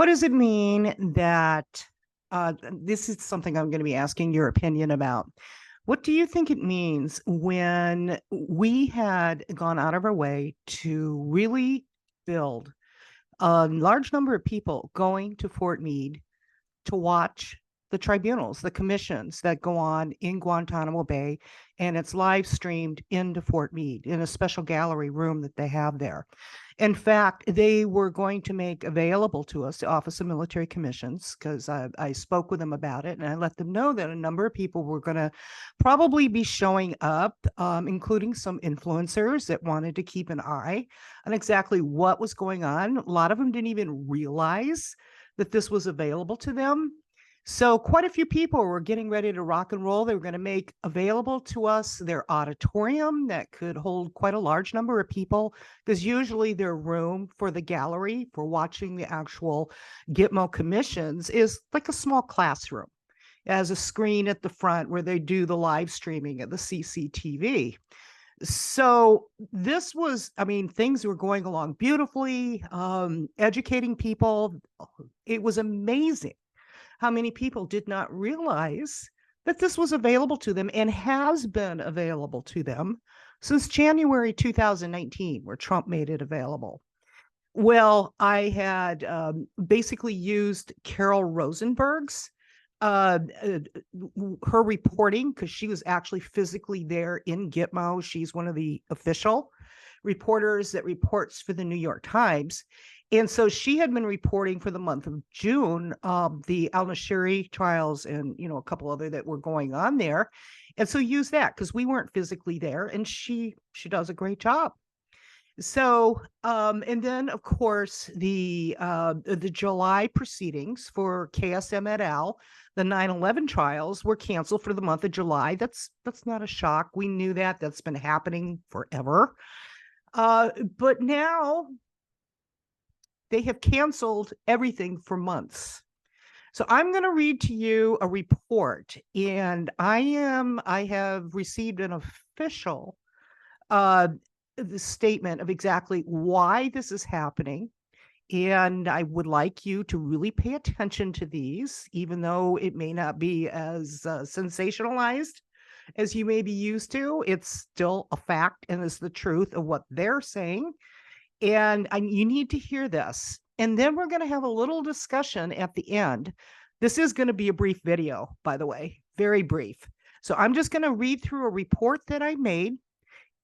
What does it mean that this is something I'm going to be asking your opinion about? What do you think it means when we had gone out of our way to really build a large number of people going to Fort Meade to watch the tribunals, the commissions that go on in Guantanamo Bay, and it's live streamed into Fort Meade in a special gallery room that they have there. In fact, they were going to make available to us the Office of Military Commissions because I spoke with them about it, and I let them know that a number of people were going to probably be showing up, including some influencers that wanted to keep an eye on exactly what was going on. A lot of them didn't even realize that this was available to them. So quite a few people were getting ready to rock and roll. They were going to make available to us their auditorium that could hold quite a large number of people, because usually their room for the gallery for watching the actual GTMO commissions is like a small classroom. It has a screen at the front where they do the live streaming of the CCTV. So this was, I mean, things were going along beautifully, educating people. It was amazing how many people did not realize that this was available to them and has been available to them since January 2019, where Trump made it available. Well, I had basically used Carol Rosenberg's her reporting, because she was actually physically there in Gitmo. She's one of the official reporters that reports for the New York Times. And so she had been reporting for the month of June, the al-Nashiri trials and, a couple other that were going on there. And so use that because we weren't physically there, and she does a great job. So, and then of course the July proceedings for KSM et al., the 9/11 trials were canceled for the month of July. That's not a shock. We knew that. That's been happening forever. But now they have canceled everything for months. So I'm going to read to you a report, and I have received an official the statement of exactly why this is happening. And I would like you to really pay attention to these, even though it may not be as sensationalized as you may be used to. It's still a fact and it's the truth of what they're saying. And you need to hear this. And then we're going to have a little discussion at the end. This is going to be a brief video, by the way, very brief. So I'm just going to read through a report that I made.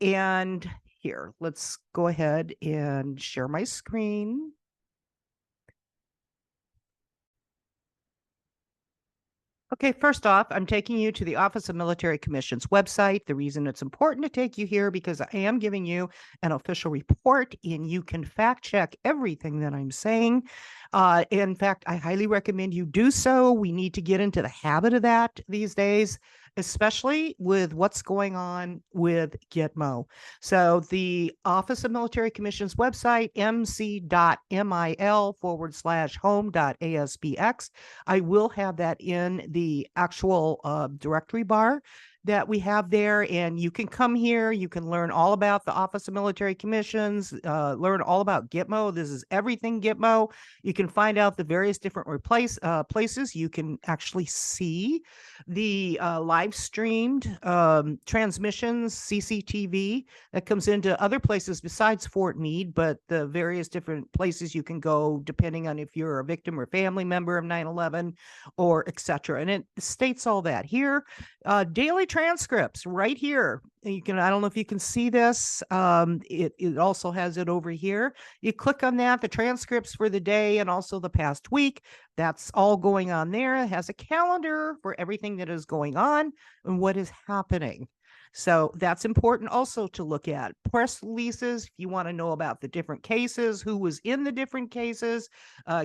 And here, let's go ahead and share my screen. Okay, first off, I'm taking you to the Office of Military Commissions website. The reason it's important to take you here because I am giving you an official report, and you can fact check everything that I'm saying. In fact, I highly recommend you do so. We need to get into the habit of that these days, especially with what's going on with Gitmo. So the Office of Military Commissions website, mc.mil/home.asbx. I will have that in the actual directory bar that we have there, and you can come here. You can learn all about the Office of Military Commissions, learn all about Gitmo. This is everything Gitmo. You can find out the various different places. You can actually see the live streamed transmissions, CCTV that comes into other places besides Fort Meade, but the various different places you can go depending on if you're a victim or family member of 9/11 or etc. And it states all that here. Daily transcripts right here. You can, I don't know if you can see this. It also has it over here. You click on that, the transcripts for the day and also the past week. That's all going on there. It has a calendar for everything that is going on and what is happening. So that's important also to look at. Press releases, if you want to know about the different cases, who was in the different cases,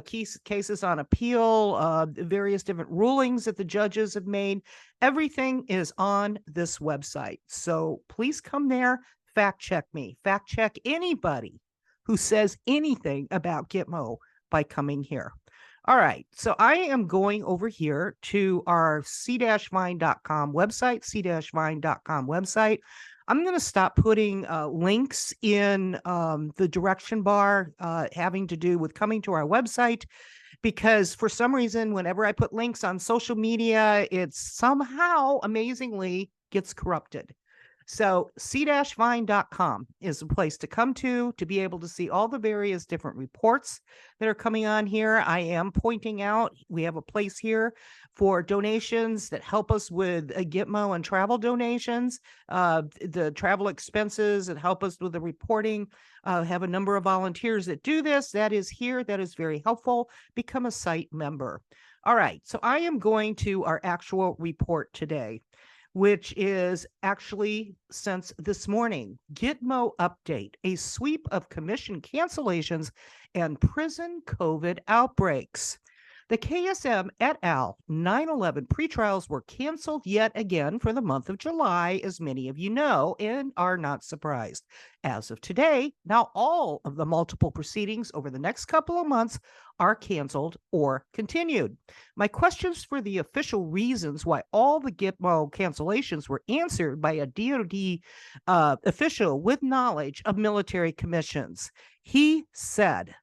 cases on appeal, various different rulings that the judges have made. Everything is on this website. So please come there, fact check me, fact check anybody who says anything about Gitmo by coming here. All right, so I am going over here to our c-vine.com website, c-vine.com website. I'm going to stop putting links in the direction bar having to do with coming to our website. because for some reason, whenever I put links on social media, it somehow amazingly gets corrupted. So c-vine.com is a place to come to be able to see all the various different reports that are coming on here. I am pointing out we have a place here for donations that help us with Gitmo and travel donations, the travel expenses that help us with the reporting. Have a number of volunteers that do this. That is here. That is very helpful. Become a site member. All right. So I am going to our actual report today, which is actually since this morning. Gitmo update, a sweep of commission cancellations and prison COVID outbreaks. The KSM et al. 9/11 pretrials were canceled yet again for the month of July, as many of you know, and are not surprised. As of today, now all of the multiple proceedings over the next couple of months are canceled or continued. My questions for the official reasons why all the Gitmo cancellations were answered by a DoD official with knowledge of military commissions. He said,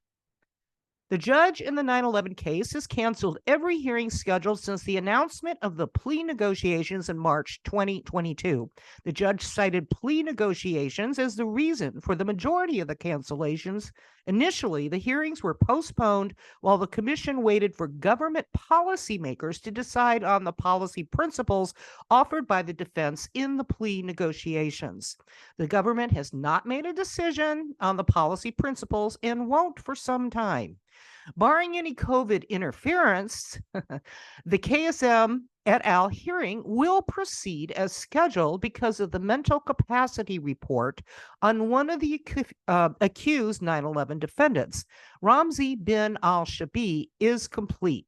the judge in the 9/11 case has canceled every hearing scheduled since the announcement of the plea negotiations in March 2022. The judge cited plea negotiations as the reason for the majority of the cancellations. Initially, the hearings were postponed while the commission waited for government policymakers to decide on the policy principles offered by the defense in the plea negotiations. The government has not made a decision on the policy principles and won't for some time. Barring any COVID interference, the KSM et al. Hearing will proceed as scheduled because of the mental capacity report on one of the accused 9/11 defendants. Ramzi bin al-Shabi is complete.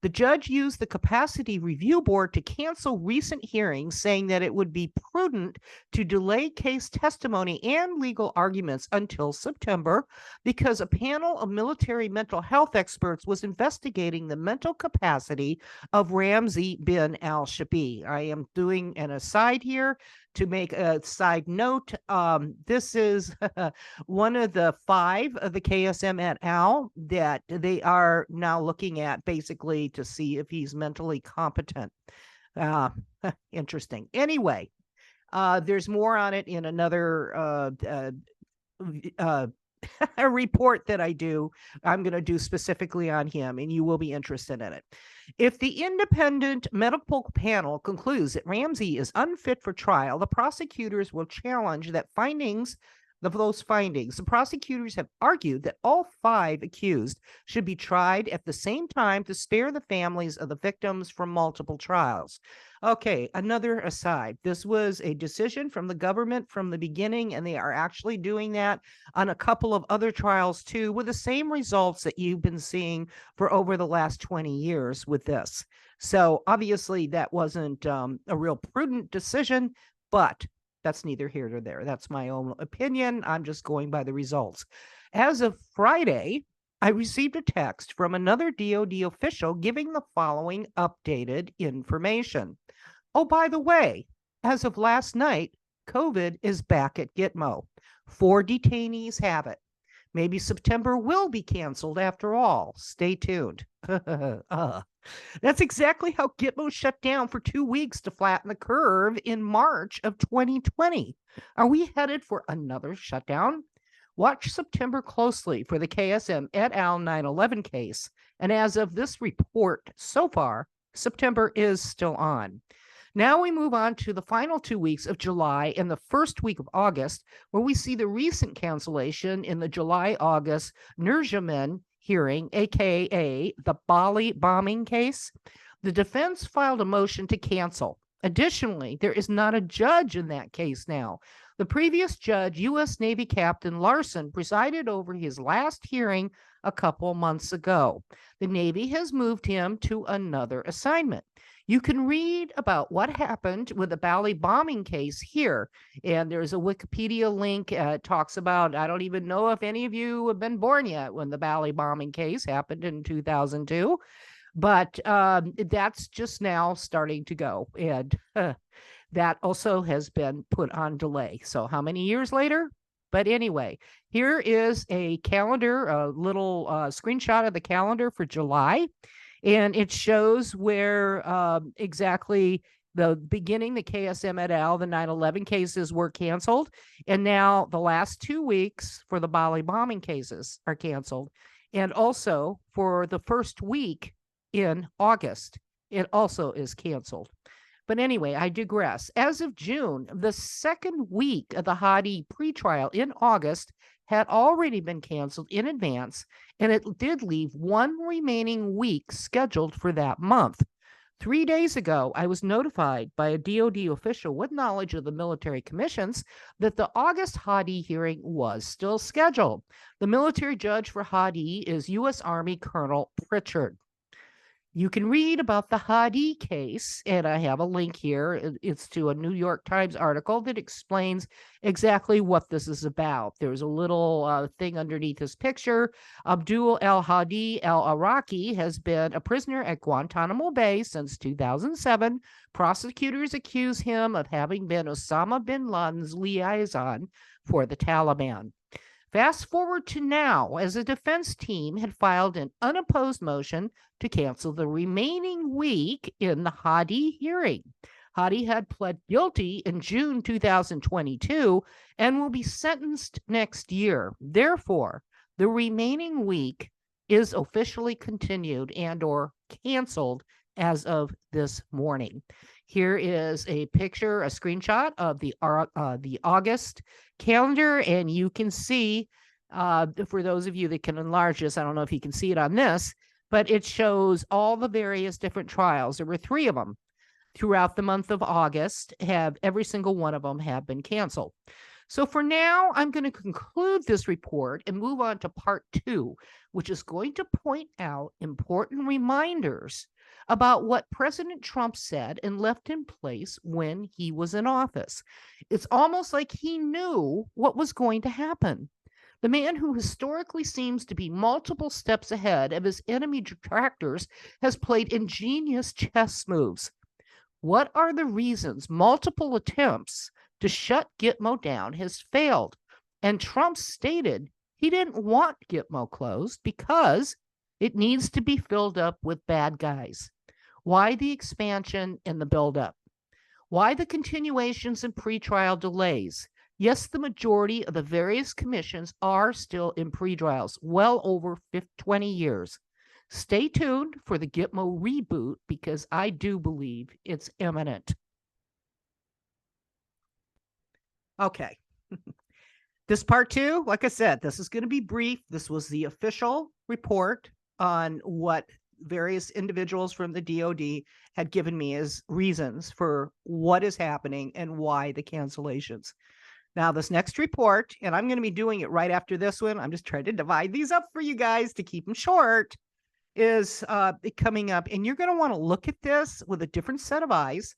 The judge used the capacity review board to cancel recent hearings, saying that it would be prudent to delay case testimony and legal arguments until September because a panel of military mental health experts was investigating the mental capacity of Ramzi bin al-Shabi. I am doing an aside here to make a side note. This is one of the 5 of the KSM et al. That they are now looking at basically to see if he's mentally competent. Interesting. Anyway, there's more on it in another a report that I do. I'm going to do specifically on him, and you will be interested in it. If the independent medical panel concludes that Ramzi is unfit for trial, the prosecutors will challenge those findings. The prosecutors have argued that all 5 accused should be tried at the same time to spare the families of the victims from multiple trials. Okay, another aside. This was a decision from the government from the beginning, and they are actually doing that on a couple of other trials too, with the same results that you've been seeing for over the last 20 years with this. So obviously that wasn't a real prudent decision, but that's neither here nor there. That's my own opinion. I'm just going by the results. As of Friday, I received a text from another DoD official giving the following updated information. Oh, by the way, as of last night, COVID is back at Gitmo. 4 detainees have it. Maybe September will be canceled after all. Stay tuned. That's exactly how Gitmo shut down for 2 weeks to flatten the curve in March of 2020. Are we headed for another shutdown? Watch September closely for the KSM et al. 9/11 case. And as of this report so far, September is still on. Now we move on to the final 2 weeks of July and the first week of August, where we see the recent cancellation in the July-August Nurjaman hearing, aka the Bali bombing case. The defense filed a motion to cancel. Additionally, there is not a judge in that case now. The previous judge, U.S. Navy Captain Larson, presided over his last hearing a couple months ago. The Navy has moved him to another assignment. You can read about what happened with the Bali bombing case here. And there's a Wikipedia link. It talks about, I don't even know if any of you have been born yet when the Bali bombing case happened in 2002. But that's just now starting to go. And that also has been put on delay. So how many years later? But anyway, here is a calendar, a little screenshot of the calendar for July. And it shows where exactly the beginning, the KSM et al., the 9/11 cases were canceled. And now the last 2 weeks for the Bali bombing cases are canceled. And also for the first week in August, it also is canceled. But anyway, I digress. As of June, the second week of the Hadi pretrial in August had already been canceled in advance, and it did leave one remaining week scheduled for that month. 3 days ago, I was notified by a DoD official with knowledge of the military commissions that the August Hadi hearing was still scheduled. The military judge for Hadi is U.S. Army Colonel Pritchard. You can read about the Hadi case, and I have a link here. It's to a New York Times article that explains exactly what this is about. There's a little thing underneath this picture. Abdul al-Hadi al-Iraqi has been a prisoner at Guantanamo Bay since 2007. Prosecutors accuse him of having been Osama bin Laden's liaison for the Taliban. Fast forward to now, as a defense team had filed an unopposed motion to cancel the remaining week in the Hadi hearing. Hadi had pled guilty in June 2022 and will be sentenced next year. Therefore, the remaining week is officially continued and or canceled as of this morning. Here is a picture, a screenshot of the August calendar, and you can see, for those of you that can enlarge this, I don't know if you can see it on this, but it shows all the various different trials. There were 3 of them throughout the month of August. Every single one of them have been canceled. So for now, I'm going to conclude this report and move on to part 2, which is going to point out important reminders about what President Trump said and left in place when he was in office. It's almost like he knew what was going to happen. The man who historically seems to be multiple steps ahead of his enemy detractors has played ingenious chess moves. What are the reasons multiple attempts to shut Gitmo down has failed? And Trump stated he didn't want Gitmo closed because it needs to be filled up with bad guys. Why the expansion and the buildup? Why the continuations and pretrial delays? Yes, the majority of the various commissions are still in pretrials, well over 20 years. Stay tuned for the Gitmo reboot because I do believe it's imminent. Okay. This part 2, like I said, this is going to be brief. This was the official report on what various individuals from the DoD had given me as reasons for what is happening and why the cancellations. Now, this next report, and I'm going to be doing it right after this one. I'm just trying to divide these up for you guys to keep them short, is coming up. And you're going to want to look at this with a different set of eyes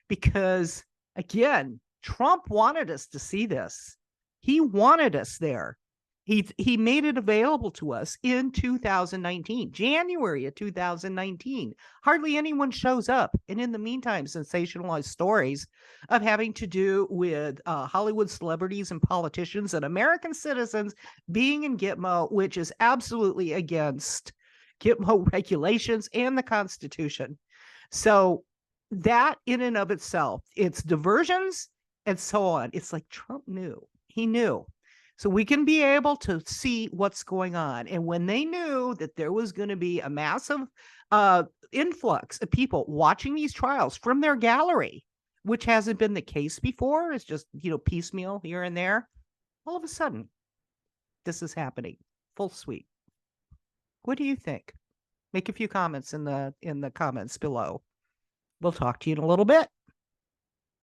because, again, Trump wanted us to see this. He wanted us there. He made it available to us in 2019, January of 2019. Hardly anyone shows up. And in the meantime, sensationalized stories of having to do with Hollywood celebrities and politicians and American citizens being in Gitmo, which is absolutely against Gitmo regulations and the Constitution. So that in and of itself, it's diversions and so on. It's like Trump knew. He knew. So we can be able to see what's going on. And when they knew that there was going to be a massive influx of people watching these trials from their gallery, which hasn't been the case before, it's just, piecemeal here and there. All of a sudden, this is happening. Full sweep. What do you think? Make a few comments in the comments below. We'll talk to you in a little bit.